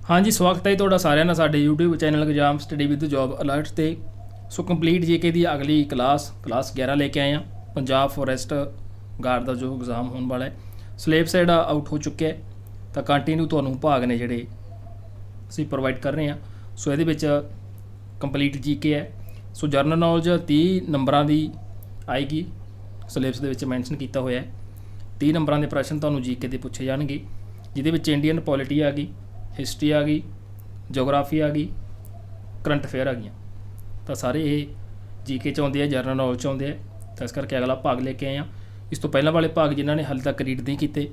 हाँ जी, स्वागत है जी ਤੁਹਾਡਾ ਸਾਰਿਆਂ ਦਾ ਸਾਡੇ YouTube channel exam study with job alert ਤੇ। ਸੋ ਕੰਪਲੀਟ ਜੀਕੇ ਦੀ ਅਗਲੀ ਕਲਾਸ 11 ਲੈ ਕੇ ਆਏ ਹਾਂ। ਪੰਜਾਬ ਫੋਰੈਸਟ ਗਾਰਡ ਦਾ ਜੋ ਐਗਜ਼ਾਮ ਹੋਣ ਵਾਲਾ ਹੈ, ਸਿਲੇਬਸ ਜਿਹੜਾ ਆਊਟ ਹੋ ਚੁੱਕਿਆ ਹੈ, ਤਾਂ ਕੰਟੀਨਿਊ ਤੁਹਾਨੂੰ ਭਾਗ ਨੇ ਜਿਹੜੇ ਅਸੀਂ ਪ੍ਰੋਵਾਈਡ ਕਰ ਰਹੇ ਹਾਂ। ਸੋ ਇਹਦੇ ਵਿੱਚ ਕੰਪਲੀਟ ਜੀਕੇ ਹੈ। ਸੋ ਜਰਨਲ ਨੌਲੇਜ 30 ਨੰਬਰਾਂ ਦੀ ਆਏਗੀ, ਸਿਲੇਬਸ ਦੇ ਵਿੱਚ ਮੈਂਸ਼ਨ ਕੀਤਾ ਹੋਇਆ ਹੈ। 30 ਨੰਬਰਾਂ ਦੇ ਪ੍ਰਸ਼ਨ ਤੁਹਾਨੂੰ ਜੀਕੇ ਦੇ ਪੁੱਛੇ ਜਾਣਗੇ, ਜਿਹਦੇ ਵਿੱਚ ਇੰਡੀਅਨ ਪੋਲਿਟੀ ਆ ਗਈ, हिस्ट्री आ गई, जोग्राफी आ गई, करंट अफेयर आ गई। तो सारे ये जीके च आते हैं, जनरल नॉलेज च आते हैं। तो इस करके अगला भाग लेके आए हैं। इस तो पहला वाले भाग जिन्होंने हाले तक रीड नहीं किए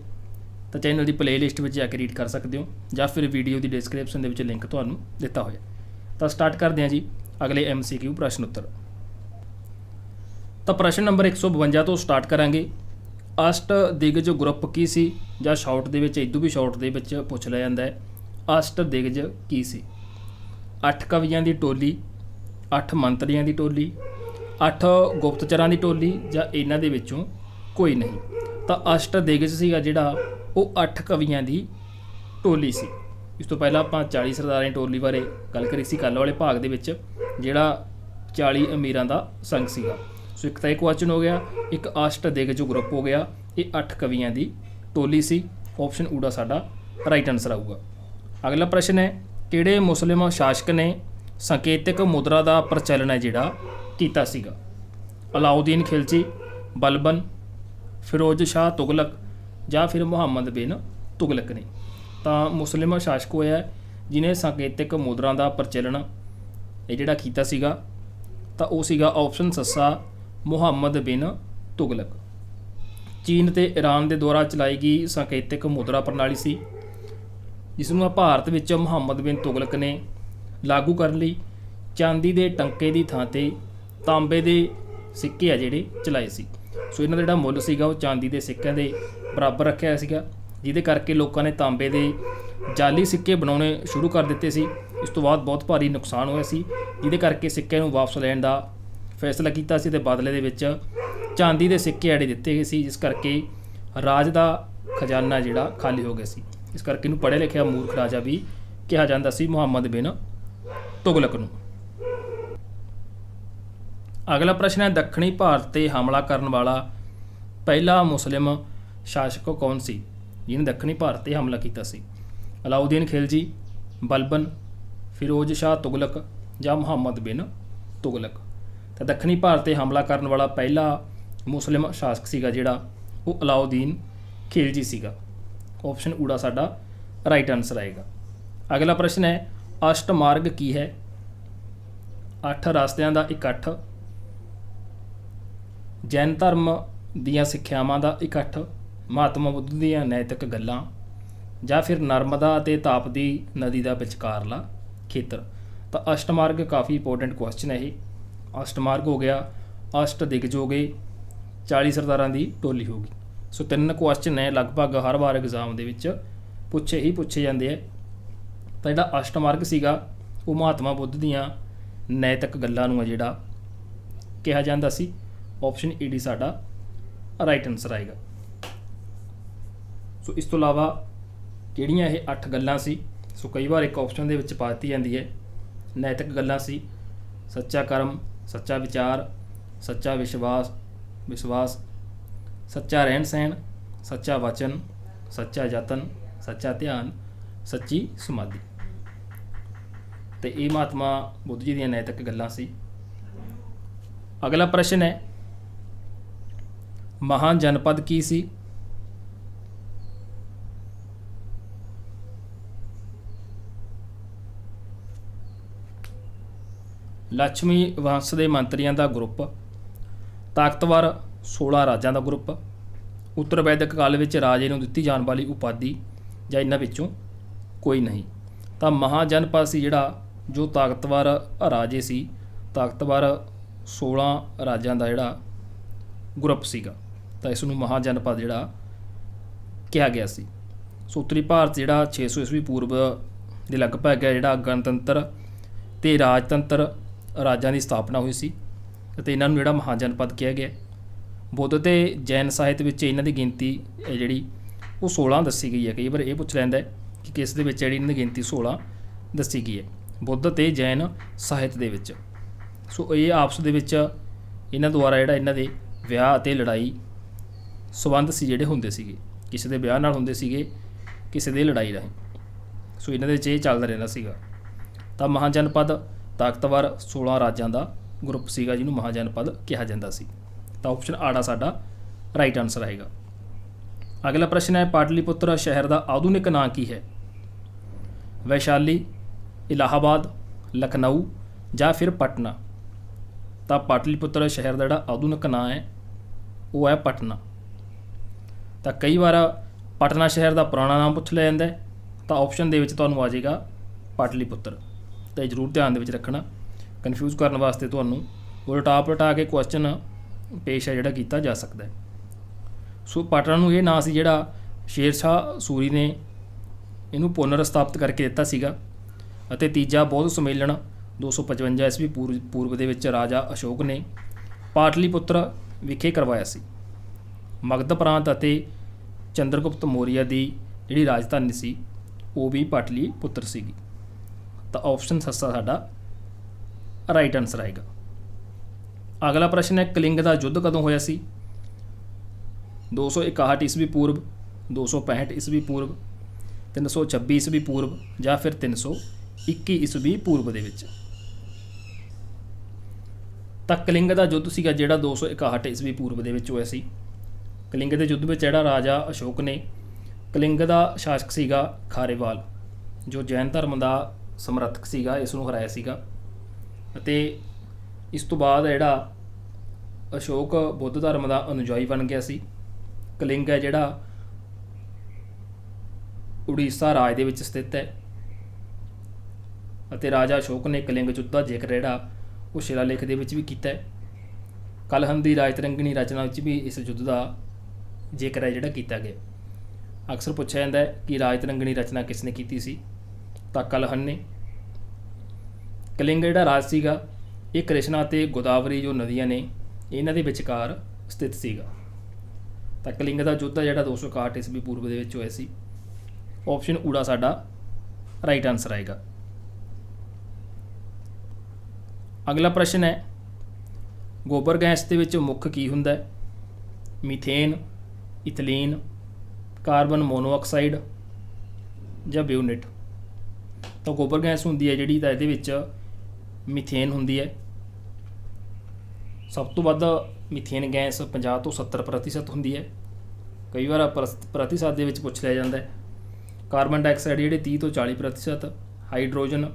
तो चैनल की प्ले लिस्ट में जाके रीड कर सकते हो, या फिर वीडियो की डिस्क्रिप्शन के लिंक तुम्हें दिता होया। तो स्टार्ट करते हैं जी अगले MCQ प्रश्न उत्तर। तो प्रश्न नंबर 152 तो स्टार्ट करांगे। अष्ट दिग्गज ग्रुप की सी, ਜਾਂ ਸ਼ਾਰਟ ਦੇ ਵਿੱਚ ਇਦੋਂ भी ਸ਼ਾਰਟ ਦੇ ਵਿੱਚ ਪੁੱਛ ਲਿਆ ਜਾਂਦਾ ਹੈ अष्ट दिग्गज की सी। 8 ਕਵੀਆਂ ਦੀ ਟੋਲੀ, 8 ਮੰਤਰੀਆਂ ਦੀ ਟੋਲੀ, 8 ਗੁਪਤਚਰਾਂ ਦੀ ਟੋਲੀ, ਜਾਂ ਇਹਨਾਂ ਦੇ ਵਿੱਚੋਂ ਕੋਈ ਨਹੀਂ। ਤਾਂ ਅਸ਼ਟ ਦਿਗਜ ਸੀਗਾ ਜਿਹੜਾ ਉਹ 8 ਕਵੀਆਂ ਦੀ ਟੋਲੀ ਸੀ। ਇਸ ਤੋਂ ਪਹਿਲਾਂ ਆਪਾਂ 40 ਸਰਦਾਰਾਂ ਦੀ ਟੋਲੀ ਬਾਰੇ ਗੱਲ ਕਰੀ ਸੀ ਕੱਲ੍ਹ ਵਾਲੇ ਭਾਗ ਦੇ ਵਿੱਚ, ਜਿਹੜਾ 40 ਅਮੀਰਾਂ ਦਾ ਸੰਘ ਸੀਗਾ। ਸੋ ਇੱਕ ਤਾਂ ਇਹ ਕੁਐਸਚਨ ਹੋ ਗਿਆ, ਇੱਕ ਅਸ਼ਟ ਦਿਗਜ ਗਰੁੱਪ ਹੋ ਗਿਆ, ਇਹ 8 ਕਵੀਆਂ ਦੀ ਟੋਲੀ ਸੀ। ਆਪਸ਼ਨ ਊੜਾ ਸਾਡਾ ਰਾਈਟ ਆਨਸਰ ਆਊਗਾ। अगला प्रश्न है, किहड़े मुस्लिम शासक ने संकेतक मुद्रा का प्रचलन है जिहड़ा कीता सीगा? अलाउद्दीन खिलजी, बलबन, फिरोज शाह तुगलक, या फिर मुहम्मद बिन तुगलक ने? तो मुस्लिम शासक होया जिन्हें संकेतक मुद्रा का प्रचलन ये जिहड़ा कीता सीगा, तो वो सीगा ऑप्शन सस्सा मुहम्मद बिन तुगलक। चीन ते ईरान के द्वारा चलाई गई संकेतक मुद्रा प्रणाली सी, जिसनूं भारत विच मुहम्मद बिन तुगलक ने लागू करन लई चांदी के टंके की थां ते तांबे के सिक्के आ जिहड़े चलाए सी। सो इन्हां दा जिहड़ा मुੱਲ सीगा वो चांदी के सिक्किਆਂ ਦੇ बराबर रखिਆ सीगा, जिहदे करके लोगों ने तांबे के जाली सिक्के बनाने शुरू कर दिते सी। इस तो बाद बहुत भारी नुकसान होया सी, जिहदे करके सिक्किਆਂ ਨੂੰ वापस लैण दा फैसला कीता सी ते बदले दे विच चांदी के सिक्के ਜਿਹੜੇ ਦਿੱਤੇ गए सी, जिस करके राज का खजाना जिहड़ा खाली हो गया सी। इस करके इन्हूं पढ़िया लिखिया मूर्ख राजा भी कहा जाता सी मुहम्मद बिन तुगलक नूं। अगला प्रश्न है, दक्षिणी भारत ते हमला करने वाला पहला मुस्लिम शासक कौन सी जिन्हें दक्षिणी भारत ते हमला किया सी? अलाउद्दीन खिलजी, बलबन, फिरोज शाह तुगलक, या मुहम्मद बिन तुगलक? तो दक्षिणी भारत ते हमला करने वाला पहला मुस्लिम शासक सीगा जिहड़ा वो अलाउद्दीन खिलजी सीगा। ऑप्शन ऊड़ा साडा राइट आंसर आएगा। अगला प्रश्न है, अष्टमार्ग की है? 8 रास्तिਆਂ ਦਾ इकट्ठ, जैन धर्म ਦੀਆਂ ਸਿੱਖਿਆਵਾਂ ਦਾ इकट्ठ, महात्मा बुद्ध ਦੀਆਂ नैतिक ਗੱਲਾਂ, ਜਾਂ ਫਿਰ ਨਰਮਦਾ ਅਤੇ ਤਾਪਦੀ ਨਦੀ ਦਾ ਵਿਚਕਾਰਲਾ ਖੇਤਰ? ਤਾਂ अष्टमार्ग काफ़ी इंपॉर्टेंट क्वेश्चन है ये। अष्टमार्ग हो गया, अष्ट दिग्गज हो गए, 40 सरदारां ਦੀ टोली हो गई। सो 3 क्वेश्चन ने लगभग हर बार एग्जाम ਦੇ ਵਿੱਚ ਪੁੱਛੇ ਜਾਂਦੇ ਆ। ਤਾਂ ਜਿਹੜਾ ਅਸ਼ਟਮਾਰਗ ਸੀਗਾ ਉਹ ਮਹਾਤਮਾ ਬੁੱਧ ਦੀਆਂ ਨੈਤਿਕ ਗੱਲਾਂ ਨੂੰ ਜਿਹੜਾ ਕਿਹਾ ਜਾਂਦਾ ਸੀ। ਆਪਸ਼ਨ ਈਡੀ ਸਾਡਾ ਰਾਈਟ ਆਨਸਰ ਆਏਗਾ। ਸੋ ਇਸ ਤੋਂ ਇਲਾਵਾ ਕਿਹੜੀਆਂ ਇਹ 8 ਗੱਲਾਂ ਸੀ? ਸੋ ਕਈ ਵਾਰ ਇੱਕ ਆਪਸ਼ਨ ਦੇ ਵਿੱਚ ਪਾ ਦਿੱਤੀ ਜਾਂਦੀ ਹੈ। ਨੈਤਿਕ ਗੱਲਾਂ ਸੀ ਸੱਚਾ ਕਰਮ, ਸੱਚਾ ਵਿਚਾਰ, ਸੱਚਾ ਵਿਸ਼ਵਾਸ, सच्चा रहन सहन, सच्चा वचन, सच्चा यतन, सच्चा ध्यान, सच्ची समाधि। तो ये महात्मा बुद्ध जी दी नैतिक गल्लां सी। अगला प्रश्न है, महान जनपद की सी? लक्ष्मी वंश के मंत्रियों का ग्रुप, ताकतवर 16 राजां ਦਾ ग्रुप, उत्तर वैदिक काल ਵਿੱਚ ਰਾਜੇ ਨੂੰ ਦਿੱਤੀ ਜਾਣ ਵਾਲੀ ਉਪਾਧੀ, ਜਾਂ ਇਹਨਾਂ ਵਿੱਚੋਂ ਕੋਈ ਨਹੀਂ? ਤਾਂ ਮਹਾਜਨਪਦ ਸੀ ਜਿਹੜਾ ਜੋ ਤਾਕਤਵਰ ਰਾਜੇ ਸੀ, ਤਾਕਤਵਰ 16 ਰਾਜਾਂ ਦਾ ਜਿਹੜਾ ਗਰੁੱਪ ਸੀਗਾ, ਤਾਂ ਇਸ ਨੂੰ ਮਹਾਜਨਪਦ ਜਿਹੜਾ ਕਿਹਾ ਗਿਆ ਸੀ। ਸੋ ਉੱਤਰੀ ਭਾਰਤ ਜਿਹੜਾ 600 ਈਸਵੀ ਪੂਰਵ ਦੇ ਲਗਭਗ ਹੈ ਜਿਹੜਾ ਗਣਤੰਤਰ ਤੇ ਰਾਜਤੰਤਰ ਰਾਜਾਂ ਦੀ ਸਥਾਪਨਾ ਹੋਈ ਸੀ, ਅਤੇ ਇਹਨਾਂ ਨੂੰ ਜਿਹੜਾ ਮਹਾਜਨਪਦ ਕਿਹਾ ਗਿਆ। बुद्ध ते जैन साहित्य में इन्हों की गिनती जी वो 16 दसी गई है। कई बार ये पूछ लैंदा है ਕਿ ਕਿਸ ਦੇ ਵਿੱਚ ਜਿਹੜੀ ਇਹਨਾਂ ਦੀ ਗਿਣਤੀ 16 ਦੱਸੀ ਗਈ ਹੈ, ਬੁੱਧ ਅਤੇ ਜੈਨ ਸਾਹਿਤ ਦੇ ਵਿੱਚ। ਸੋ ਇਹ ਆਪਸ ਦੇ ਵਿੱਚ ਇਹਨਾਂ ਦੁਆਰਾ ਜਿਹੜਾ ਇਹਨਾਂ ਦੇ ਵਿਆਹ ਅਤੇ ਲੜਾਈ ਸੰਬੰਧ ਸੀ ਜਿਹੜੇ ਹੁੰਦੇ ਸੀਗੇ, ਕਿਸੇ ਦੇ ਵਿਆਹ ਨਾਲ ਹੁੰਦੇ ਸੀਗੇ, ਕਿਸੇ ਦੇ ਲੜਾਈ ਰਾਹੀਂ। ਸੋ ਇਹਨਾਂ ਦੇ ਵਿੱਚ ਇਹ ਚੱਲਦਾ ਰਹਿੰਦਾ ਸੀਗਾ। ਤਾਂ ਮਹਾਜਨਪਦ ਤਾਕਤਵਰ 16 ਰਾਜਾਂ ਦਾ ਗਰੁੱਪ ਸੀਗਾ ਜਿਹਨੂੰ ਮਹਾਜਨਪਦ ਕਿਹਾ ਜਾਂਦਾ ਸੀ। ਤਾਂ ਆਪਸ਼ਨ ਆੜਾ ਸਾਡਾ ਰਾਈਟ ਆਨਸਰ ਆਏਗਾ। ਅਗਲਾ ਪ੍ਰਸ਼ਨ ਹੈ, ਪਾਟਲੀਪੁੱਤਰ ਸ਼ਹਿਰ ਦਾ ਆਧੁਨਿਕ ਨਾਂ ਕੀ ਹੈ? ਵੈਸ਼ਾਲੀ, ਇਲਾਹਾਬਾਦ, ਲਖਨਊ ਜਾਂ ਫਿਰ ਪਟਨਾ। ਤਾਂ ਪਾਟਲੀਪੁੱਤਰ ਸ਼ਹਿਰ ਦਾ ਜਿਹੜਾ ਆਧੁਨਿਕ ਨਾਂ ਹੈ ਉਹ ਹੈ ਪਟਨਾ। ਤਾਂ ਕਈ ਵਾਰ ਪਟਨਾ ਸ਼ਹਿਰ ਦਾ ਪੁਰਾਣਾ ਨਾਮ ਪੁੱਛ ਲਿਆ ਜਾਂਦਾ ਹੈ, ਤਾਂ ਆਪਸ਼ਨ ਦੇ ਵਿੱਚ ਤੁਹਾਨੂੰ ਆ ਜਾਏਗਾ ਪਾਟਲੀਪੁੱਤਰ। ਤਾਂ ਇਹ ਜ਼ਰੂਰ ਧਿਆਨ ਦੇ ਵਿੱਚ ਰੱਖਣਾ, ਕਨਫਿਊਜ਼ ਕਰਨ ਵਾਸਤੇ ਤੁਹਾਨੂੰ ਉਲਟਾ ਪਲਟਾ ਕੇ ਕੁਐਸਚਨ ਪੇਸ਼ ਹੈ ਜਿਹੜਾ ਕੀਤਾ ਜਾ ਸਕਦਾ ਹੈ। ਸੋ ਪਟਨਾ ਨੂੰ ਇਹ ਨਾਂ ਸੀ ਜਿਹੜਾ ਸ਼ੇਰ ਸ਼ਾਹ ਸੂਰੀ ਨੇ ਇਹਨੂੰ ਪੁਨਰ ਸਥਾਪਿਤ ਕਰਕੇ ਦਿੱਤਾ ਸੀਗਾ। ਅਤੇ ਤੀਜਾ ਬੌਧ ਸੰਮੇਲਨ 255 ਈਸਵੀ ਪੂਰਵ ਦੇ ਵਿੱਚ ਰਾਜਾ ਅਸ਼ੋਕ ਨੇ ਪਾਟਲੀਪੁੱਤਰ ਵਿਖੇ ਕਰਵਾਇਆ ਸੀ। ਮਗਧ ਪ੍ਰਾਂਤ ਅਤੇ ਚੰਦਰਗੁਪਤ ਮੌਰੀਆ ਦੀ ਜਿਹੜੀ ਰਾਜਧਾਨੀ ਸੀ ਉਹ ਵੀ ਪਾਟਲੀਪੁੱਤਰ ਸੀਗੀ। ਤਾਂ ਆਪਸ਼ਨ ਸੱਸਾ ਸਾਡਾ ਰਾਈਟ ਆਨਸਰ ਆਏਗਾ। ਅਗਲਾ ਪ੍ਰਸ਼ਨ ਹੈ, ਕਲਿੰਗ ਦਾ ਯੁੱਧ ਕਦੋਂ ਹੋਇਆ ਸੀ? 261 ਈਸਵੀ ਪੂਰਵ, 265 ਈਸਵੀ ਪੂਰਵ, 326 ਈਸਵੀ ਪੂਰਵ ਜਾਂ ਫਿਰ 321 ਈਸਵੀ ਪੂਰਵ ਦੇ ਵਿੱਚ। ਤਾਂ ਕਲਿੰਗ ਦਾ ਯੁੱਧ ਸੀਗਾ ਜਿਹੜਾ 261 ਈਸਵੀ ਪੂਰਵ ਦੇ ਵਿੱਚ ਹੋਇਆ ਸੀ। ਕਲਿੰਗ ਦੇ ਯੁੱਧ ਵਿੱਚ ਜਿਹੜਾ ਰਾਜਾ ਅਸ਼ੋਕ ਨੇ ਕਲਿੰਗ ਦਾ ਸ਼ਾਸਕ ਸੀਗਾ ਖਾਰੇਵਾਲ, ਜੋ ਜੈਨ ਧਰਮ ਦਾ ਸਮਰਥਕ ਸੀਗਾ, ਇਸ ਨੂੰ ਹਰਾਇਆ ਸੀਗਾ। ਅਤੇ ਇਸ ਤੋਂ ਬਾਅਦ ਜਿਹੜਾ ਅਸ਼ੋਕ ਬੁੱਧ ਧਰਮ ਦਾ ਅਨੁਯਾਈ ਬਣ ਗਿਆ ਸੀ। ਕਲਿੰਗ ਹੈ ਜਿਹੜਾ ਉੜੀਸਾ ਰਾਜ ਦੇ ਵਿੱਚ ਸਥਿਤ ਹੈ ਅਤੇ ਰਾਜਾ ਅਸ਼ੋਕ ਨੇ ਕਲਿੰਗ ਯੁੱਧ ਦਾ ਜ਼ਿਕਰ ਜਿਹੜਾ ਉਹ ਸ਼ਿਲਾਲੇਖ ਦੇ ਵਿੱਚ ਵੀ ਕੀਤਾ ਹੈ। ਕਲਹਨ ਦੀ ਰਾਜਤਰੰਗਣੀ ਰਚਨਾ ਵਿੱਚ ਵੀ ਇਸ ਯੁੱਧ ਦਾ ਜ਼ਿਕਰ ਹੈ ਜਿਹੜਾ ਕੀਤਾ ਗਿਆ। ਅਕਸਰ ਪੁੱਛਿਆ ਜਾਂਦਾ ਹੈ ਕਿ ਰਾਜਤਰੰਗਣੀ ਰਚਨਾ ਕਿਸ ਨੇ ਕੀਤੀ ਸੀ? ਤਾਂ ਕਲਹਨ ਨੇ। ਕਲਿੰਗ ਜਿਹੜਾ ਰਾਜ ਸੀਗਾ ਇਹ ਕ੍ਰਿਸ਼ਨਾ ਅਤੇ ਗੋਦਾਵਰੀ ਜੋ ਨਦੀਆਂ ਨੇ ਇਹਨਾਂ ਦੇ ਵਿਚਕਾਰ ਸਥਿਤ ਸੀਗਾ। ਤਾਂ ਕਲਿੰਗ ਦਾ ਯੁੱਧ ਜਿਹੜਾ 261 ਈਸਵੀ ਪੂਰਵ ਦੇ ਵਿੱਚ ਹੋਇਆ ਸੀ। ਆਪਸ਼ਨ ਊੜਾ ਸਾਡਾ ਰਾਈਟ ਆਨਸਰ ਆਏਗਾ। ਅਗਲਾ ਪ੍ਰਸ਼ਨ ਹੈ, ਗੋਬਰ ਗੈਸ ਦੇ ਵਿੱਚ ਮੁੱਖ ਕੀ ਹੁੰਦਾ ਹੈ? ਮੀਥੇਨ, ਇਥਲੀਨ, ਕਾਰਬਨ ਮੋਨੋਆਕਸਾਈਡ ਜਾਂ ਬਿਊਨਿਟ। ਤਾਂ ਗੋਬਰ ਗੈਸ ਹੁੰਦੀ ਹੈ ਜਿਹੜੀ, ਤਾਂ ਇਹਦੇ ਵਿੱਚ ਮੀਥੇਨ ਹੁੰਦੀ ਹੈ। ਸਭ ਤੋਂ ਵੱਧ ਮੀਥੇਨ ਗੈਸ 50 ਤੋਂ 70% ਹੁੰਦੀ ਹੈ। ਕਈ ਵਾਰ ਪ੍ਰਤੀਸ਼ਤ ਦੇ ਵਿੱਚ ਪੁੱਛ ਲਿਆ ਜਾਂਦਾ ਹੈ। ਕਾਰਬਨ ਡਾਈਆਕਸਾਈਡ ਜਿਹੜੇ 30 ਤੋਂ 40%, ਹਾਈਡਰੋਜਨ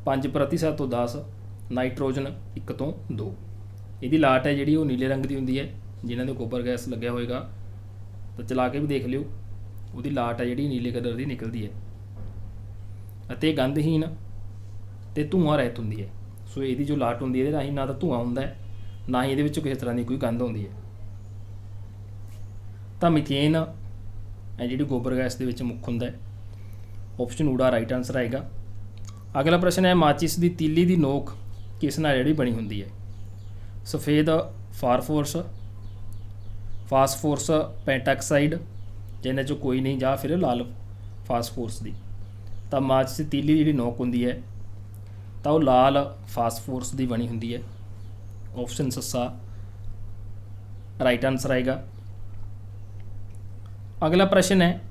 5% ਤੋਂ 10, ਨਾਈਟ੍ਰੋਜਨ 1 ਤੋਂ 2। ਇਹਦੀ ਲਾਟ ਹੈ ਜਿਹੜੀ ਉਹ ਨੀਲੇ ਰੰਗ ਦੀ ਹੁੰਦੀ ਹੈ। ਜਿਨ੍ਹਾਂ ਦੇ ਗੋਬਰ ਗੈਸ ਲੱਗਿਆ ਹੋਏਗਾ ਤਾਂ ਚਲਾ ਕੇ ਵੀ ਦੇਖ ਲਿਓ, ਉਹਦੀ ਲਾਟ ਹੈ ਜਿਹੜੀ ਨੀਲੇ ਕਲਰ ਦੀ ਨਿਕਲਦੀ ਹੈ ਅਤੇ ਗੰਧਹੀਨ ਅਤੇ ਧੂੰਆਂ ਰਹਿਤ ਹੁੰਦੀ ਹੈ। ਸੋ ਇਹਦੀ ਜੋ ਲਾਟ ਹੁੰਦੀ ਹੈ ਇਹਦੇ ਰਾਹੀਂ ਨਾ ਤਾਂ ਧੂੰਆਂ ਹੁੰਦਾ ਹੈ, ਨਾ ਹੀ ਇਹਦੇ ਵਿੱਚ ਕਿਸੇ ਤਰ੍ਹਾਂ ਦੀ ਕੋਈ ਗੰਧ ਹੁੰਦੀ ਹੈ। ਤਾਂ ਮੀਥੇਨ ਹੈ ਜਿਹੜੀ ਗੋਬਰ ਗੈਸ ਦੇ ਵਿੱਚ ਮੁੱਖ ਹੁੰਦਾ ਹੈ। ਆਪਸ਼ਨ ਊੜਾ ਰਾਈਟ ਆਨਸਰ ਆਏਗਾ। ਅਗਲਾ ਪ੍ਰਸ਼ਨ ਹੈ, ਮਾਚਿਸ ਦੀ ਤੀਲੀ ਦੀ ਨੋਕ ਕਿਸ ਨਾਲ ਜਿਹੜੀ ਬਣੀ ਹੁੰਦੀ ਹੈ? ਸਫੇਦ ਫਾਸਫੋਰਸ ਪੈਂਟਾਕਸਾਈਡ ਜਿਹਨਾਂ 'ਚੋਂ ਕੋਈ ਨਹੀਂ, ਜਾਂ ਫਿਰ ਲਾਲ ਫਾਸਫੋਰਸ ਦੀ। ਤਾਂ ਮਾਚਿਸ ਦੀ ਤੀਲੀ ਜਿਹੜੀ ਨੋਕ ਹੁੰਦੀ ਹੈ ਤਾਂ ਉਹ ਲਾਲ ਫਾਸਫੋਰਸ ਦੀ ਬਣੀ ਹੁੰਦੀ ਹੈ। ਆਪਸ਼ਨ ਸੱਸਾ ਰਾਈਟ ਆਨਸਰ ਆਏਗਾ। ਅਗਲਾ ਪ੍ਰਸ਼ਨ ਹੈ,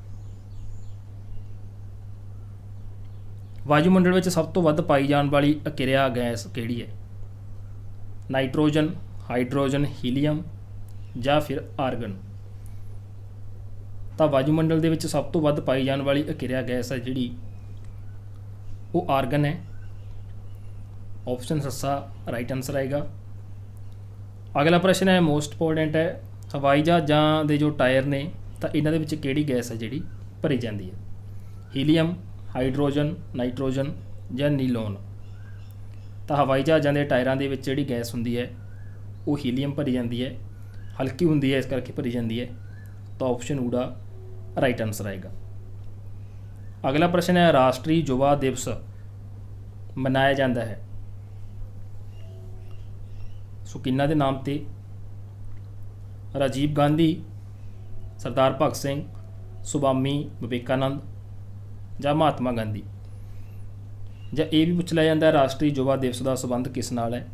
ਵਾਯੂਮੰਡਲ ਵਿੱਚ ਸਭ ਤੋਂ ਵੱਧ ਪਾਈ ਜਾਣ ਵਾਲੀ ਅਕਿਰਿਆ ਗੈਸ ਕਿਹੜੀ ਹੈ? ਨਾਈਟ੍ਰੋਜਨ, ਹਾਈਡਰੋਜਨ, ਹੀਲੀਅਮ ਜਾਂ ਫਿਰ ਆਰਗਨ। ਤਾਂ ਵਾਯੂਮੰਡਲ ਦੇ ਵਿੱਚ ਸਭ ਤੋਂ ਵੱਧ ਪਾਈ ਜਾਣ ਵਾਲੀ ਅਕਿਰਿਆ ਗੈਸ ਹੈ ਜਿਹੜੀ ਉਹ ਆਰਗਨ ਹੈ। ਆਪਸ਼ਨ ਸੱਸਾ ਰਾਈਟ ਆਨਸਰ ਆਏਗਾ। ਅਗਲਾ ਪ੍ਰਸ਼ਨ ਹੈ, ਮੋਸਟ ਇੰਪੋਰਟੈਂਟ ਹੈ, ਹਵਾਈ ਜਹਾਜ਼ਾਂ ਦੇ ਜੋ ਟਾਇਰ ਨੇ ਤਾਂ ਇਹਨਾਂ ਦੇ ਵਿੱਚ ਕਿਹੜੀ ਗੈਸ ਹੈ ਜਿਹੜੀ ਭਰੀ ਜਾਂਦੀ ਹੈ? ਹੀਲੀਅਮ, ਹਾਈਡਰੋਜਨ, ਨਾਈਟ੍ਰੋਜਨ ਜਾਂ ਨੀਲੋਨ। ਤਾਂ ਹਵਾਈ ਜਹਾਜ਼ਾਂ ਦੇ ਟਾਇਰਾਂ ਦੇ ਵਿੱਚ ਜਿਹੜੀ ਗੈਸ ਹੁੰਦੀ ਹੈ ਉਹ ਹੀਲੀਅਮ ਭਰੀ ਜਾਂਦੀ ਹੈ, ਹਲਕੀ ਹੁੰਦੀ ਹੈ ਇਸ ਕਰਕੇ ਭਰੀ ਜਾਂਦੀ ਹੈ। ਤਾਂ ਆਪਸ਼ਨ ਊੜਾ ਰਾਈਟ ਆਨਸਰ ਆਏਗਾ। ਅਗਲਾ ਪ੍ਰਸ਼ਨ ਹੈ, ਰਾਸ਼ਟਰੀ ਯੁਵਾ ਦਿਵਸ ਮਨਾਇਆ ਜਾਂਦਾ ਹੈ ਸੋ ਕਿਹਨਾਂ ਦੇ ਨਾਮ ਤੇ? ਰਾਜੀਵ ਗਾਂਧੀ, ਸਰਦਾਰ ਭਗਤ ਸਿੰਘ, ਸੁਭਾਮੀ ਵਿਵੇਕਾਨੰਦ ਜਾਂ ਮਹਾਤਮਾ ਗਾਂਧੀ। ਜਾਂ ਇਹ ਵੀ ਪੁੱਛ ਲਿਆ ਜਾਂਦਾ ਰਾਸ਼ਟਰੀ ਯੁਵਾ ਦਿਵਸ ਦਾ ਸੰਬੰਧ ਕਿਸ ਨਾਲ ਹੈ।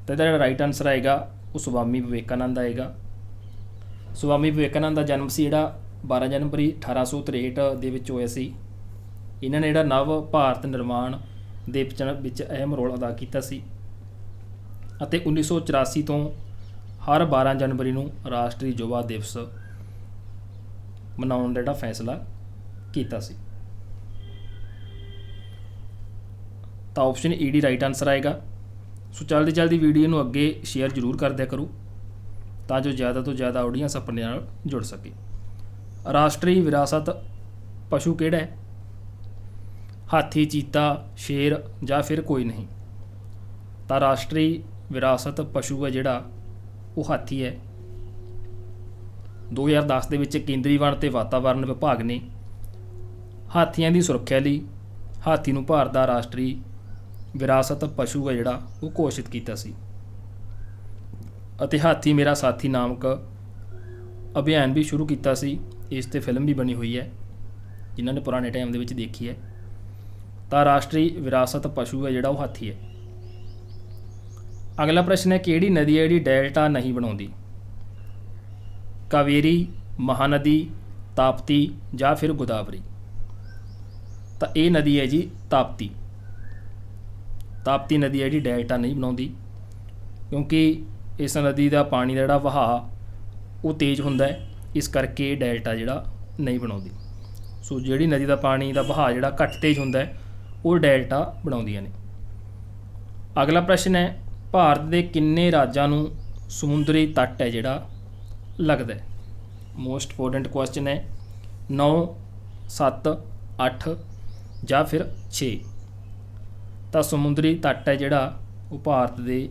ਤਾਂ ਇਹਦਾ ਜਿਹੜਾ ਰਾਈਟ ਆਨਸਰ ਆਏਗਾ ਉਹ ਸੁਵਾਮੀ ਵਿਵੇਕਾਨੰਦ ਆਏਗਾ। ਸੁਵਾਮੀ ਵਿਵੇਕਾਨੰਦ ਦਾ ਜਨਮ ਸੀ ਜਿਹੜਾ 12 ਜਨਵਰੀ 1863 ਦੇ ਵਿੱਚ ਹੋਇਆ ਸੀ। ਇਹਨਾਂ ਨੇ ਜਿਹੜਾ ਨਵ ਭਾਰਤ ਨਿਰਮਾਣ ਦੇ ਵਿੱਚ ਅਹਿਮ ਰੋਲ ਅਦਾ ਕੀਤਾ ਸੀ ਅਤੇ 1984 ਤੋਂ ਹਰ 12 ਜਨਵਰੀ ਨੂੰ ਰਾਸ਼ਟਰੀ ਯੁਵਾ ਦਿਵਸ ਮਨਾਉਣ ਦਾ ਜਿਹੜਾ ਫੈਸਲਾ ਕੀਤਾ ਸੀ। ਤਾਂ option E D right answer ਆਏਗਾ। ਸੋ ਚਲਦੀ ਚਲਦੀ ਵੀਡੀਓ ਨੂੰ ਅੱਗੇ ਸ਼ੇਅਰ ਜ਼ਰੂਰ ਕਰ ਦਿਆ ਕਰੋ ਤਾਂ ਜੋ ਜ਼ਿਆਦਾ ਤੋਂ ਜ਼ਿਆਦਾ ਆਡੀਅנס ਆਪਣੇ ਨਾਲ ਜੁੜ ਸਕੇ। ਰਾਸ਼ਟਰੀ ਵਿਰਾਸਤ ਪਸ਼ੂ ਕਿਹੜਾ ਹੈ? ਹਾਥੀ, ਚੀਤਾ, ਸ਼ੇਰ ਜਾਂ ਫਿਰ ਕੋਈ ਨਹੀਂ। ਤਾਂ ਰਾਸ਼ਟਰੀ ਵਿਰਾਸਤ ਪਸ਼ੂ ਹੈ ਜਿਹੜਾ ਉਹ ਹਾਥੀ ਹੈ। 2010 ਦੇ ਵਿੱਚ ਕੇਂਦਰੀ ਵਣ ਅਤੇ ਵਾਤਾਵਰਣ ਵਿਭਾਗ ਨੇ ਹਾਥੀਆਂ ਦੀ ਸੁਰੱਖਿਆ ਲਈ ਹਾਥੀ ਨੂੰ ਭਾਰਤ ਦਾ ਰਾਸ਼ਟਰੀ ਵਿਰਾਸਤ ਪਸ਼ੂ ਹੈ ਜਿਹੜਾ ਉਹ ਘੋਸ਼ਿਤ ਕੀਤਾ ਸੀ ਅਤੇ ਹਾਥੀ ਮੇਰਾ ਸਾਥੀ ਨਾਮਕ ਅਭਿਆਨ ਵੀ ਸ਼ੁਰੂ ਕੀਤਾ ਸੀ। ਇਸ 'ਤੇ ਫਿਲਮ ਵੀ ਬਣੀ ਹੋਈ ਹੈ ਜਿਨ੍ਹਾਂ ਨੇ ਪੁਰਾਣੇ ਟਾਈਮ ਦੇ ਵਿੱਚ ਦੇਖੀ ਹੈ। ਤਾਂ ਰਾਸ਼ਟਰੀ ਵਿਰਾਸਤ ਪਸ਼ੂ ਹੈ ਜਿਹੜਾ ਉਹ ਹਾਥੀ ਹੈ। ਅਗਲਾ ਪ੍ਰਸ਼ਨ ਹੈ ਕਿਹੜੀ ਨਦੀ ਹੈ ਜਿਹੜੀ ਡੈਲਟਾ ਨਹੀਂ ਬਣਾਉਂਦੀ? ਕਾਵੇਰੀ, ਮਹਾਨਦੀ, ਤਾਪਤੀ ਜਾਂ ਫਿਰ ਗੋਦਾਵਰੀ। ਤਾਂ ਇਹ ਨਦੀ ਹੈ ਜੀ ਤਾਪਤੀ। ਤਾਪਤੀ ਨਦੀ ਹੈ ਜਿਹੜੀ ਡੈਲਟਾ ਨਹੀਂ ਬਣਾਉਂਦੀ ਕਿਉਂਕਿ ਇਸ ਨਦੀ ਦਾ ਪਾਣੀ ਦਾ ਜਿਹੜਾ ਵਹਾਅ ਉਹ ਤੇਜ਼ ਹੁੰਦਾ ਹੈ, ਇਸ ਕਰਕੇ ਇਹ ਡੈਲਟਾ ਜਿਹੜਾ ਨਹੀਂ ਬਣਾਉਂਦੀ। ਸੋ ਜਿਹੜੀ ਨਦੀ ਦਾ ਪਾਣੀ ਦਾ ਵਹਾਅ ਜਿਹੜਾ ਘੱਟ ਤੇਜ਼ ਹੁੰਦਾ ਹੈ ਉਹ ਡੈਲਟਾ ਬਣਾਉਂਦੀਆਂ ਨੇ। ਅਗਲਾ ਪ੍ਰਸ਼ਨ ਹੈ ਭਾਰਤ ਦੇ ਕਿੰਨੇ ਰਾਜਾਂ ਨੂੰ ਸਮੁੰਦਰੀ ਤੱਟ ਹੈ ਜਿਹੜਾ ਲੱਗਦਾ ਹੈ? ਮੋਸਟ ਇੰਪੋਰਟੈਂਟ ਕੁਐਸਚਨ ਹੈ। 9, 7, 8 ਜਾਂ ਫਿਰ 6। ਤਾਂ ਸਮੁੰਦਰੀ ਤੱਟ ਹੈ ਜਿਹੜਾ ਉਹ ਭਾਰਤ ਦੇ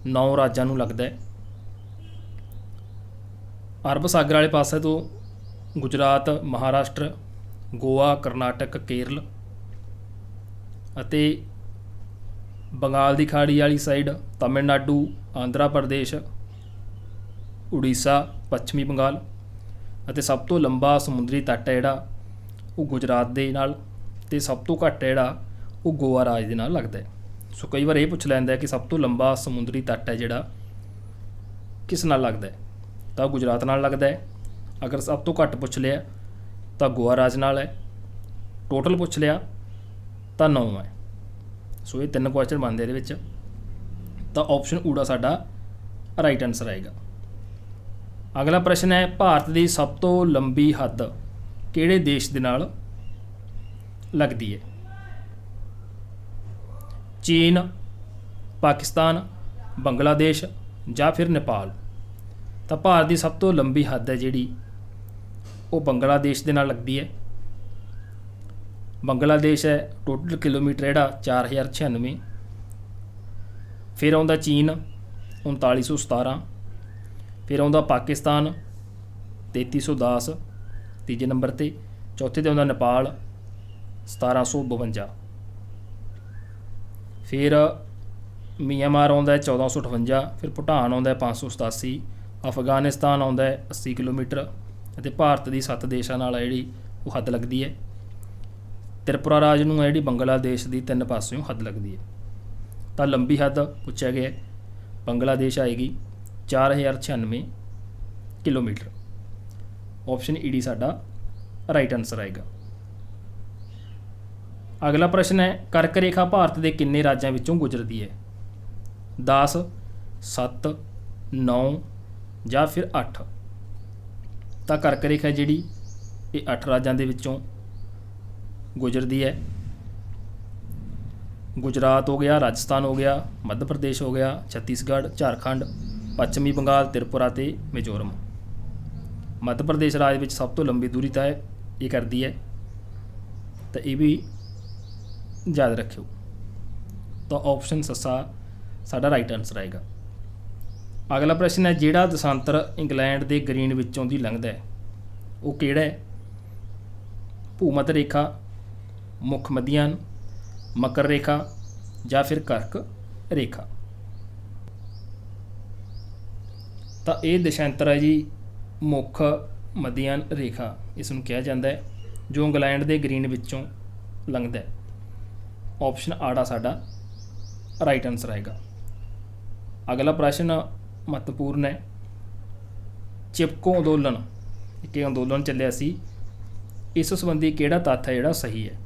9 ਰਾਜਾਂ ਨੂੰ ਲੱਗਦਾ ਹੈ। ਅਰਬ ਸਾਗਰ ਵਾਲੇ ਪਾਸੇ ਤੋਂ ਗੁਜਰਾਤ, ਮਹਾਰਾਸ਼ਟਰ, ਗੋਆ, ਕਰਨਾਟਕ, ਕੇਰਲ ਅਤੇ ਬੰਗਾਲ ਦੀ ਖਾੜੀ ਵਾਲੀ ਸਾਈਡ ਤਮਿਲਨਾਡੂ, ਆਂਧਰਾ ਪ੍ਰਦੇਸ਼, ਉੜੀਸਾ, ਪੱਛਮੀ ਬੰਗਾਲ ਅਤੇ ਸਭ ਤੋਂ ਲੰਬਾ ਸਮੁੰਦਰੀ ਤੱਟ ਹੈ ਜਿਹੜਾ ਉਹ ਗੁਜਰਾਤ ਦੇ ਨਾਲ ਅਤੇ ਸਭ ਤੋਂ ਘੱਟ ਹੈ ਜਿਹੜਾ ਉਹ ਗੋਆ ਰਾਜ ਦੇ ਨਾਲ ਲੱਗਦਾ ਹੈ। ਸੋ ਕਈ ਵਾਰ ਇਹ ਪੁੱਛ ਲੈਂਦਾ ਕਿ ਸਭ ਤੋਂ ਲੰਬਾ ਸਮੁੰਦਰੀ ਤੱਟ ਹੈ ਜਿਹੜਾ ਕਿਸ ਨਾਲ ਲੱਗਦਾ ਹੈ? ਤਾਂ ਗੁਜਰਾਤ ਨਾਲ ਲੱਗਦਾ ਹੈ। ਅਗਰ ਸਭ ਤੋਂ ਘੱਟ ਪੁੱਛ ਲਿਆ ਤਾਂ ਗੋਆ ਰਾਜ ਨਾਲ ਹੈ। ਟੋਟਲ ਪੁੱਛ ਲਿਆ ਤਾਂ 9 ਹੈ। ਸੋ ਇਹ 3 ਕੁਐਸਚਨ ਬਣਦੇ ਇਹਦੇ ਵਿੱਚ। ਤਾਂ ਆਪਸ਼ਨ ਊੜਾ ਸਾਡਾ ਰਾਈਟ ਆਨਸਰ ਆਏਗਾ। ਅਗਲਾ ਪ੍ਰਸ਼ਨ ਹੈ ਭਾਰਤ ਦੀ ਸਭ ਤੋਂ ਲੰਬੀ ਹੱਦ ਕਿਹੜੇ ਦੇਸ਼ ਦੇ ਨਾਲ ਲੱਗਦੀ ਹੈ? ਚੀਨ, ਪਾਕਿਸਤਾਨ, ਬੰਗਲਾਦੇਸ਼ ਜਾਂ ਫਿਰ ਨੇਪਾਲ। ਤਾਂ ਭਾਰਤ ਦੀ ਸਭ ਤੋਂ ਲੰਬੀ ਹੱਦ ਹੈ ਜਿਹੜੀ ਉਹ ਬੰਗਲਾਦੇਸ਼ ਦੇ ਨਾਲ ਲੱਗਦੀ ਹੈ। ਬੰਗਲਾਦੇਸ਼ ਹੈ ਟੋਟਲ ਕਿਲੋਮੀਟਰ ਜਿਹੜਾ 4096। ਫਿਰ ਆਉਂਦਾ ਚੀਨ 3917। ਫਿਰ ਆਉਂਦਾ ਪਾਕਿਸਤਾਨ 3310 ਤੀਜੇ ਨੰਬਰ 'ਤੇ। ਚੌਥੇ 'ਤੇ ਆਉਂਦਾ ਨੇਪਾਲ 1752। ਫਿਰ ਮਿਆਂਮਾਰ ਆਉਂਦਾ 1458। ਫਿਰ ਭੂਟਾਨ ਆਉਂਦਾ 587। ਅਫਗਾਨਿਸਤਾਨ ਆਉਂਦਾ 80 ਕਿਲੋਮੀਟਰ ਅਤੇ ਭਾਰਤ ਦੀ 7 ਦੇਸ਼ਾਂ ਨਾਲ ਜਿਹੜੀ ਉਹ ਹੱਦ ਲੱਗਦੀ ਹੈ। ਤ੍ਰਿਪੁਰਾ ਰਾਜ ਨੂੰ ਹੈ ਜਿਹੜੀ ਬੰਗਲਾਦੇਸ਼ ਦੀ 3 ਪਾਸਿਓਂ ਹੱਦ ਲੱਗਦੀ ਹੈ। ਤਾਂ ਲੰਬੀ ਹੱਦ ਪੁੱਛਿਆ ਗਿਆ ਬੰਗਲਾਦੇਸ਼ ਆਏਗੀ 4096 ਕਿਲੋਮੀਟਰ। ਆਪਸ਼ਨ ਈ ਡੀ ਸਾਡਾ ਰਾਈਟ ਆਨਸਰ ਆਏਗਾ। ਅਗਲਾ ਪ੍ਰਸ਼ਨ ਹੈ ਕਰਕ ਰੇਖਾ ਭਾਰਤ ਦੇ ਕਿੰਨੇ ਰਾਜਾਂ ਵਿੱਚੋਂ ਗੁਜ਼ਰਦੀ ਹੈ? 10, 7, 9 ਜਾਂ ਫਿਰ 8। ਤਾਂ ਕਰਕ ਰੇਖਾ ਜਿਹੜੀ ਇਹ 8 ਰਾਜਾਂ ਦੇ ਵਿੱਚੋਂ ਗੁਜ਼ਰਦੀ ਹੈ। ਗੁਜਰਾਤ ਹੋ ਗਿਆ, ਰਾਜਸਥਾਨ ਹੋ ਗਿਆ, ਮੱਧ ਪ੍ਰਦੇਸ਼ ਹੋ ਗਿਆ, ਛੱਤੀਸਗੜ੍ਹ, ਝਾਰਖੰਡ, ਪੱਛਮੀ ਬੰਗਾਲ, ਤ੍ਰਿਪੁਰਾ ਅਤੇ ਮਿਜ਼ੋਰਮ। ਮੱਧ ਪ੍ਰਦੇਸ਼ ਰਾਜ ਵਿੱਚ ਸਭ ਤੋਂ ਲੰਬੀ ਦੂਰੀ ਤੈਅ ਇਹ ਕਰਦੀ ਹੈ। ਤਾਂ ਇਹ ਵੀ ਯਾਦ ਰੱਖਿਓ। ਤਾਂ ਆਪਸ਼ਨ ਸੱਸਾ ਸਾਡਾ ਰਾਈਟ ਆਨਸਰ ਆਏਗਾ। ਅਗਲਾ ਪ੍ਰਸ਼ਨ ਹੈ ਜਿਹੜਾ ਦਸ਼ਾਂਤਰ ਇੰਗਲੈਂਡ ਦੇ ਗ੍ਰੀਨ ਵਿੱਚੋਂ ਦੀ ਲੰਘਦਾ ਹੈ ਉਹ ਕਿਹੜਾ ਹੈ? ਭੂਮੱਧ ਰੇਖਾ, ਮੁੱਖ ਮੱਧਿਆਨ, ਮਕਰ ਰੇਖਾ ਜਾਂ ਫਿਰ ਕਰਕ ਰੇਖਾ। ਤਾਂ ਇਹ ਦਸ਼ਾਂਤਰ ਹੈ ਜੀ ਮੁੱਖ ਮੱਧਿਆਨ ਰੇਖਾ, ਇਸ ਨੂੰ ਕਿਹਾ ਜਾਂਦਾ ਹੈ। ਜੋ ਇੰਗਲੈਂਡ ਦੇ ਗ੍ਰੀਨ ਵਿੱਚੋਂ ਲੰਘਦਾ ਹੈ। ਆਪਸ਼ਨ ਆੜਾ ਸਾਡਾ ਰਾਈਟ ਆਨਸਰ ਆਏਗਾ। ਅਗਲਾ ਪ੍ਰਸ਼ਨ ਮਹੱਤਵਪੂਰਨ ਹੈ। ਚਿਪਕੋ ਅੰਦੋਲਨ ਇੱਕ ਅੰਦੋਲਨ ਚੱਲਿਆ ਸੀ, ਇਸ ਸੰਬੰਧੀ ਕਿਹੜਾ ਤੱਥ ਹੈ ਜਿਹੜਾ ਸਹੀ ਹੈ?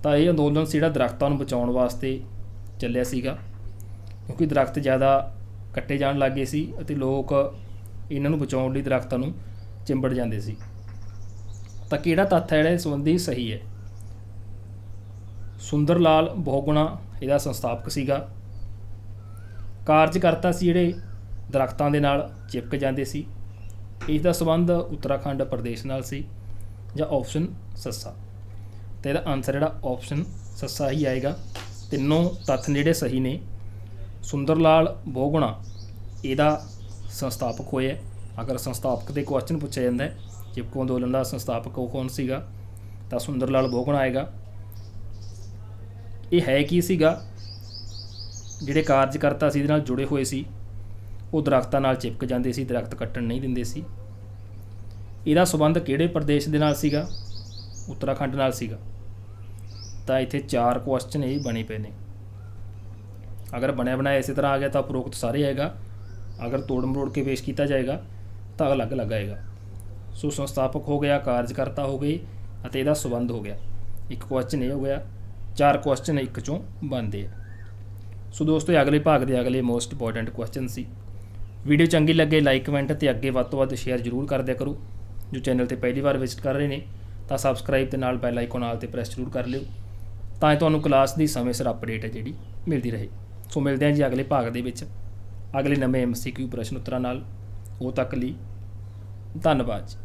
ਤਾਂ ਇਹ ਅੰਦੋਲਨ ਸੀ ਜਿਹੜਾ ਦਰੱਖਤਾਂ ਨੂੰ ਬਚਾਉਣ ਵਾਸਤੇ ਚੱਲਿਆ ਸੀਗਾ, ਕਿਉਂਕਿ ਦਰੱਖਤ ਜ਼ਿਆਦਾ ਕੱਟੇ ਜਾਣ ਲੱਗ ਗਏ ਸੀ ਅਤੇ ਲੋਕ ਇਹਨਾਂ ਨੂੰ ਬਚਾਉਣ ਲਈ ਦਰੱਖਤਾਂ ਨੂੰ ਚਿੰਬੜ ਜਾਂਦੇ ਸੀ। ਤਾਂ ਕਿਹੜਾ ਤੱਥ ਹੈ ਜਿਹੜਾ ਇਸ ਸੰਬੰਧੀ ਸਹੀ ਹੈ? ਸੁੰਦਰ ਲਾਲ ਬਹੁਗੁਣਾ ਇਹਦਾ ਸੰਸਥਾਪਕ ਸੀਗਾ। ਕਾਰਜਕਰਤਾ ਸੀ ਜਿਹੜੇ ਦਰੱਖਤਾਂ ਦੇ ਨਾਲ ਚਿਪਕ ਜਾਂਦੇ ਸੀ। ਇਸ ਦਾ ਸੰਬੰਧ ਉੱਤਰਾਖੰਡ ਪ੍ਰਦੇਸ਼ ਨਾਲ ਸੀ। ਜਾਂ ਆਪਸ਼ਨ ਸੱਸਾ। ਅਤੇ ਇਹਦਾ ਆਨਸਰ ਜਿਹੜਾ ਆਪਸ਼ਨ ਸੱਸਾ ਹੀ ਆਏਗਾ। ਤਿੰਨੋਂ ਤੱਥ ਜਿਹੜੇ ਸਹੀ ਨੇ। ਸੁੰਦਰ ਲਾਲ ਬਹੁਗੁਣਾ ਇਹਦਾ ਸੰਸਥਾਪਕ ਹੋਇਆ। ਅਗਰ ਸੰਸਥਾਪਕ 'ਤੇ ਕੁਐਸਚਨ ਪੁੱਛਿਆ ਜਾਂਦਾ ਹੈ ਚਿਪਕੋ ਅੰਦੋਲਨ ਦਾ ਸੰਸਥਾਪਕ ਉਹ ਕੌਣ ਸੀਗਾ, ਤਾਂ ਸੁੰਦਰ ਲਾਲ ਬਹੁਗੁਣਾ ਆਏਗਾ। ਇਹ ਹੈ ਕੀ ਸੀਗਾ? ਜਿਹੜੇ ਕਾਰਜਕਰਤਾ ਸੀ ਇਹਦੇ ਨਾਲ ਜੁੜੇ ਹੋਏ ਸੀ ਉਹ ਦਰੱਖਤਾਂ ਨਾਲ ਚਿਪਕ ਜਾਂਦੇ ਸੀ, ਦਰੱਖਤ ਕੱਟਣ ਨਹੀਂ ਦਿੰਦੇ ਸੀ। ਇਹਦਾ ਸੰਬੰਧ ਕਿਹੜੇ ਪ੍ਰਦੇਸ਼ ਦੇ ਨਾਲ ਸੀਗਾ? ਉੱਤਰਾਖੰਡ ਨਾਲ ਸੀਗਾ। ਤਾਂ ਇੱਥੇ 4 ਕੁਐਸਚਨ ਇਹ ਬਣੇ ਪਏ ਨੇ। ਅਗਰ ਬਣਿਆ ਬਣਾਇਆ ਇਸੇ ਤਰ੍ਹਾਂ ਆ ਗਿਆ ਤਾਂ ਉਪਰੋਕਤ ਸਾਰੇ ਆਏਗਾ। ਅਗਰ ਤੋੜ ਮਰੋੜ ਕੇ ਪੇਸ਼ ਕੀਤਾ ਜਾਏਗਾ ਤਾਂ ਅਲੱਗ ਅਲੱਗ ਆਏਗਾ। ਸੋ ਸੰਸਥਾਪਕ ਹੋ ਗਿਆ, ਕਾਰਜਕਰਤਾ ਹੋ ਗਏ ਅਤੇ ਇਹਦਾ ਸੰਬੰਧ ਹੋ ਗਿਆ। ਇੱਕ ਕੁਐਸਚਨ ਇਹ ਹੋ ਗਿਆ। 4 ਕੁਐਸਚਨ ਇੱਕ 'ਚੋਂ ਬਣਦੇ ਆ। ਸੋ ਦੋਸਤੋ ਅਗਲੇ ਭਾਗ ਦੇ ਅਗਲੇ ਮੋਸਟ ਇੰਪੋਰਟੈਂਟ ਕੁਐਸਚਨ ਸੀ। ਵੀਡੀਓ ਚੰਗੀ ਲੱਗੇ ਲਾਈਕ ਕਮੈਂਟ ਅਤੇ ਅੱਗੇ ਵੱਧ ਤੋਂ ਵੱਧ ਸ਼ੇਅਰ ਜ਼ਰੂਰ ਕਰ ਦਿਆ ਕਰੋ। ਜੋ ਚੈਨਲ 'ਤੇ ਪਹਿਲੀ ਵਾਰ ਵਿਜ਼ਿਟ ਕਰ ਰਹੇ ਨੇ ਤਾਂ ਸਬਸਕ੍ਰਾਈਬ ਤੇ ਨਾਲ ਬੈਲ ਆਈਕਨ ਨਾਲ 'ਤੇ ਪ੍ਰੈਸ ਜ਼ਰੂਰ ਕਰ ਲਿਓ ਤਾਂ ਤੁਹਾਨੂੰ ਕਲਾਸ ਦੀ ਸਮੇਂ ਸਿਰ ਅਪਡੇਟ ਹੈ ਜਿਹੜੀ ਮਿਲਦੀ ਰਹੇ। ਸੋ ਮਿਲਦੇ ਹਾਂ ਜੀ ਅਗਲੇ ਭਾਗ ਦੇ ਵਿੱਚ ਅਗਲੇ ਨਵੇਂ MCQ ਪ੍ਰਸ਼ਨ ਉੱਤਰਾਂ ਨਾਲ। ਉਹ ਤੱਕ ਲਈ ਧੰਨਵਾਦ ਜੀ।